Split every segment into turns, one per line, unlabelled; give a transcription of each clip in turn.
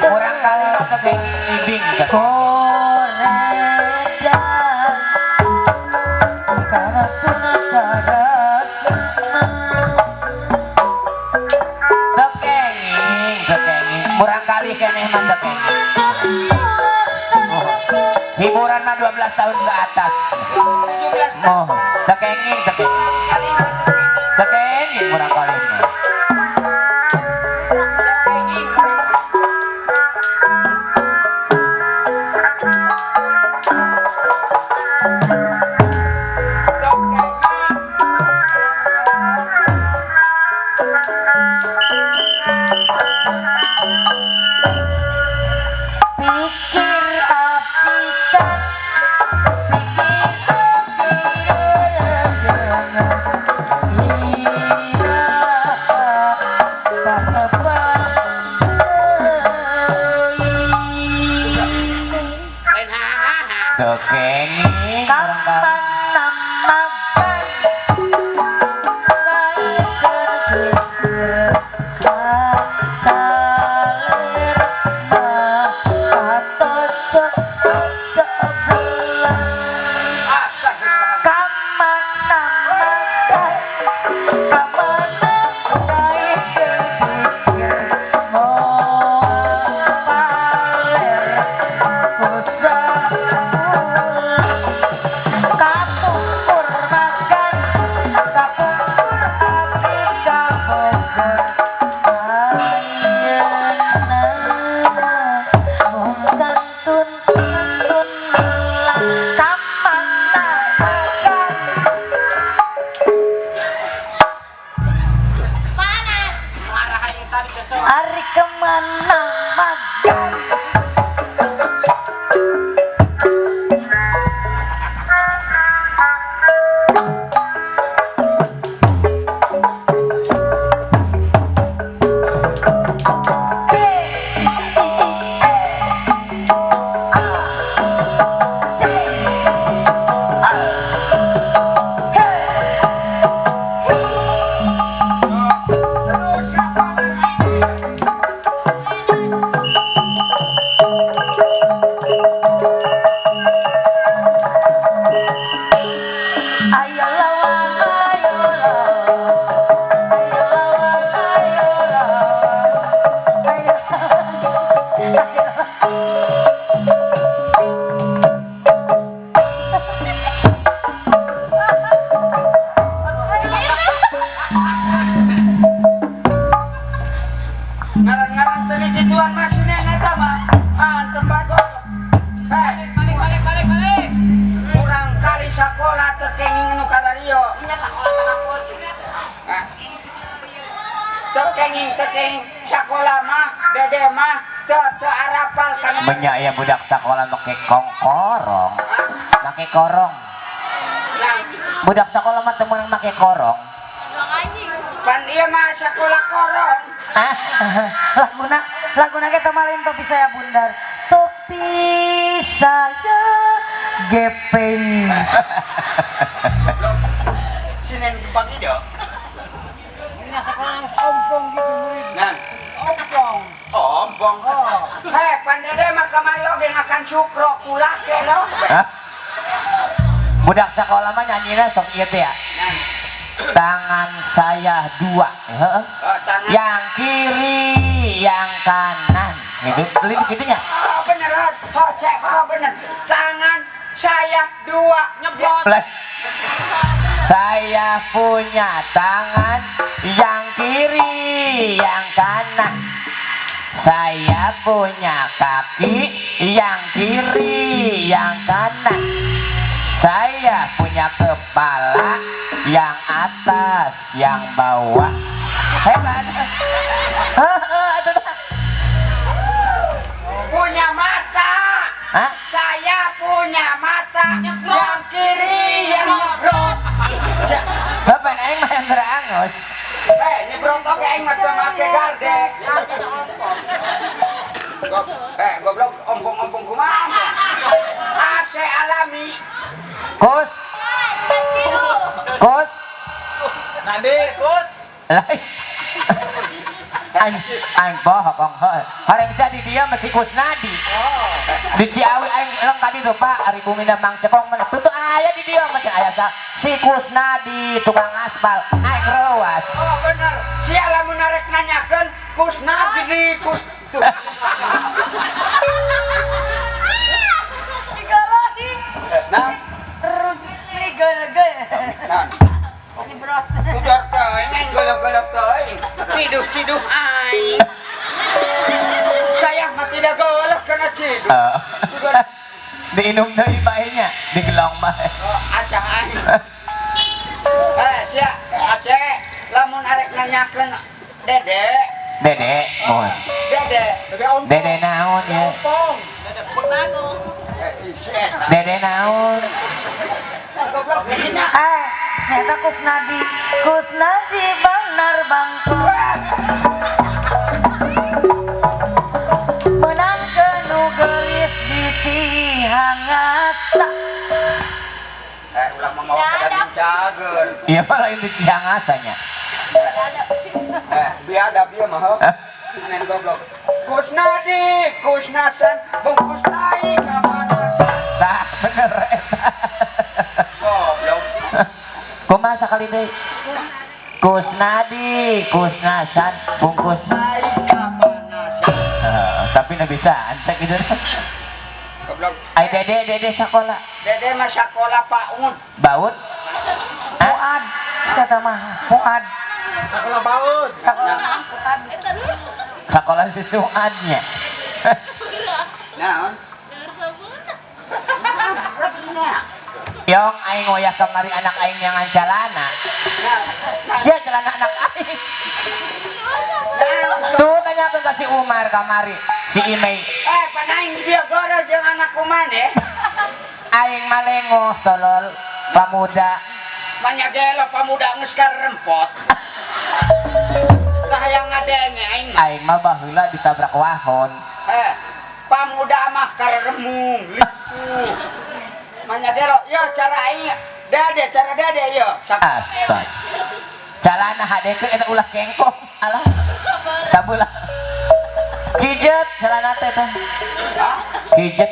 kurang kali tekenging ibing tekenging kurang kali keneh mandekeng hiburan mah 12 tahun ke atas oh tekenging kurang kali tekenging kurang kali
Ari kemana makan
ngarang-ngarang tadi jituan masih eta mah tempat balik kurang kali sekolah tekenging nu kadario nya sekolah kampus tekenging sekolah mah dede mah teu arapal kana
banyak ya budak sekolah make korong make korong budak sekolah mah temen make korong
pan ieu mah sekolah korong
laguna kita malin topi saya bundar topi saya gepeng
sinen pagi jo ini sekolah yang ompong gitu murid nah ompong pandede mah kamari oge ngakan sukro kulah ke lo
budak sekolah mah nyanyina sok ieu teh ya tangan saya dua yang kiri yang kanan gitu lebih gitunya
beneran cek bener tangan saya dua nyeblot
saya punya tangan yang kiri yang kanan saya punya kaki yang kiri yang kanan saya punya kepala yang atas yang bawah hebat
punya mata saya punya mata yang kiri yang nyebrot
bapak aing mah yang berangus
nyebrot oke aing mah teu make garde goblok ompong-ompong kumaha AC alami
kus Nadir kus aing bohong heuh. Hareng sia di dia masih Kusnadi. Di Ciawi aing eleng ka ditu Pak, ari bumina Mang Cekong mah tutu aya di dia mah aya si Kusnadi tukang aspal aing rewas.
Oh bener, sia lamun arek nanyakeun Kusnadi di Kus.
Digalahi.
Nah,
Ini gaya-gaya.
nah.
Ini berat.
Udah teuing golok-golok teuing. Ciduh-ciduh aing. Saya mah tidak golok karena ciduh.
Diinum deui bae nya, digelong bae.
Oh, acah aing. Sia, Aceh, lamun arek nanyakeun Dede,
Dede, mohon. Dede naon ya? Dede naon?
Nyata Kusnadi benar bangko. Menang kenu gelis di Cihangasa.
Ulah mau kada cager.
Iya malah itu Cihangasanya.
Biadab ieu mah. Anen goblok. Kusnasan, bungkus tai ka mana?
Nah, bener eta.
Goblok.
Kumaha sakali deui? Kusnasan, bungkus.
Tai ka mana?
Tapi na bisa cek itu.
Goblok.
Ai dede sakola.
Dede mah sakola PAUD.
Baut.
Fuad, siapa mah? Fuad.
Sakola baus.
Sakola si Suadnya.
Naon?
Yong aing ngoyak kemari anak aing yang calana. Sia celana anak aing. Tuh tanyakeun ka si Umar kamari, si Imei.
Panaing dia goreng jeung anak kumaneh.
Aing malengoh tolol pamuda.
Banyak gelo pemuda geus karempot. Tah yang ngadenge aing.
Aing mah baheula ditabrak wahon.
Pemuda mah karemung gitu. Banyak gelo, yo cara aing. Cara dede yo.
Astag. Calana hadekeun eta ulah kengkong. Alah. Sabeula. Kijet calana teh teh.
Hah?
Kijet.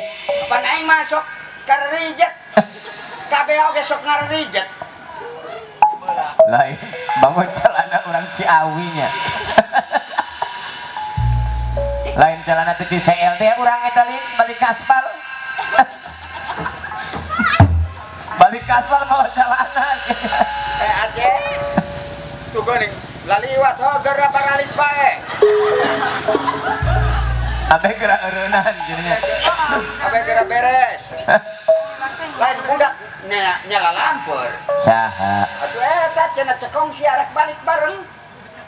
Pan aing masuk karijet. Kabeh oge sok ngarijet.
Lain bangun celana orang Ciawinya. Lain celana tuh di CLD orang eta lin balik aspal. Balik aspal mau celana.
Aceh. Tuh geuning laliwat geura baralik bae.
Abe geura eureunan jadinya.
Kabeh geura beres. Lain budak nyala lampeur.
Saha?
Atuh eta cenah cekong si arek balik bareng.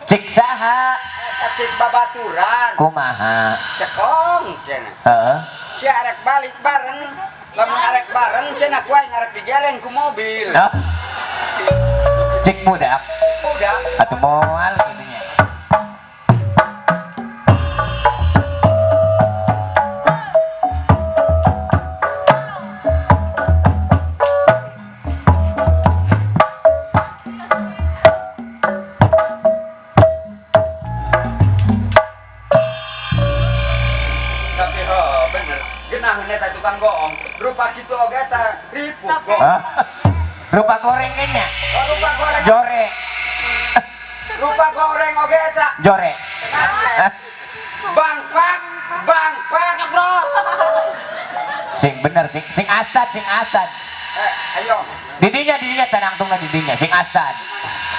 Cik saha?
Eta cek babaturan.
Kumaha?
Cekong cenah.
Heeh.
Si arek balik bareng. Lamun arek bareng cenah kuaing arek digeleng ku mobil.
Oh. Cik budak
Budak.
atuh moal gitunya.
Tapi bener. Geunah eta tukang goong. Rupa kitu oge eta riput goong.
Hah? Rupa gorengannya.
Rupa goreng.
Jore.
Rupa goreng oge eta.
Jore.
Bangpak, bro.
Sing bener sing astad.
Ayo.
Didinya tanangtungna didinya sing astad.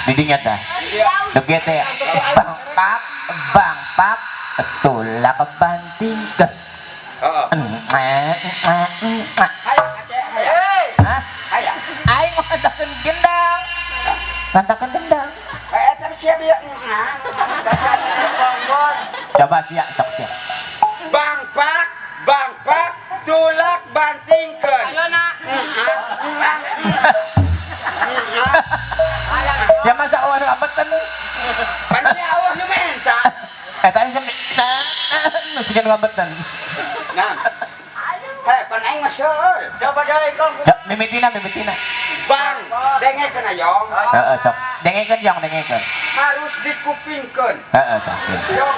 Didinya tah. Deuh teh. Bangpak tulak banting ke.
Heeh. Hayo Aceh, hayo.
Hah?
Hayo.
Aing ngantakeun gendang. Ngantakeun gendang.
Eta siap ieu.
Coba sia sok sia.
Bangpak, tulak bantingkeun. Ayo nak.
Sia masa awan ngabeten.
Pan sia awah nu menta.
Eta sing nu sikeun ngabeten.
Nah. Heh, pan aing mah seul. Coba deui kong.
Cok, mimitina.
Bang, dengekeun ayong.
Heeh, sok. Dengekeun jong, dengekeun.
Harus dikupingkeun.
Heeh, tah.
Jong,